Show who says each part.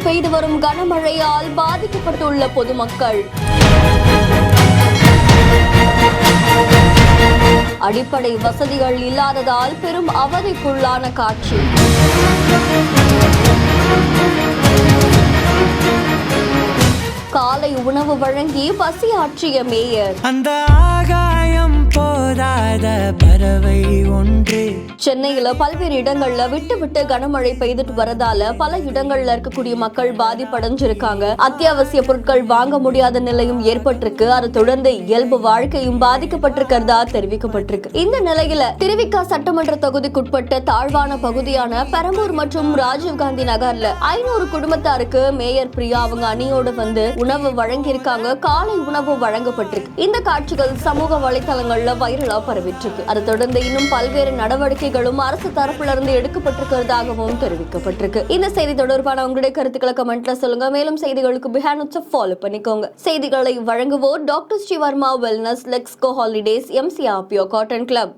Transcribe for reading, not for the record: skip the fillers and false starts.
Speaker 1: பெய்து வரும் கனமழையால் பாதிக்கப்பட்டுள்ள பொதுமக்கள். அடிப்படை வசதிகள் இல்லாததால் பெரும் அவதிக்குள்ளான காட்சி. காலை உணவு வழங்கி பசியாற்றிய மேயர்.
Speaker 2: அந்த ஆகாயம் போராத பறவை ஒன்று.
Speaker 1: சென்னையில பல்வேறு இடங்கள்ல விட்டு விட்டு கனமழை பெய்துட்டு வரதால பல இடங்கள்ல இருக்கக்கூடிய மக்கள் பாதிப்படைஞ்சிருக்காங்க. அத்தியாவசிய பொருட்கள் வாங்க முடியாத நிலையும் ஏற்பட்டிருக்கு. அதை தொடர்ந்து இயல்பு வாழ்க்கையும் பாதிக்கப்பட்டிருக்கிறதா தெரிவிக்கப்பட்டிருக்கு. இந்த நிலையில திருவிக சட்டமன்ற தொகுதிக்குட்பட்ட தாழ்வான பகுதியான பெரம்பூர் மற்றும் ராஜீவ்காந்தி நகர்ல 500 குடும்பத்தாருக்கு மேயர் பிரியா அவங்க அணியோடு வந்து உணவு வழங்கியிருக்காங்க. காலை உணவு வழங்கப்பட்டிருக்கு. இந்த காட்சிகள் சமூக வலைதளங்கள்ல வைரலா பரவிட்டு இருக்கு. அதை தொடர்ந்து இன்னும் பல்வேறு நடவடிக்கைகளும் அரசு தரப்புல இருந்து எடுக்கப்பட்டிருக்கிறதாகவும் தெரிவிக்கப்பட்டிருக்கு. இந்த செய்தி தொடர்பான உங்களுடைய கருத்துக்களை கமெண்ட்ல சொல்லுங்க. மேலும் செய்திகளுக்கு பிஹேண்ட் ஃபாலோ பண்ணிக்கோங்க. செய்திகளை வழங்குவோர் doctor Srivarma wellness, Lexco holidays, MCR pure cotton club.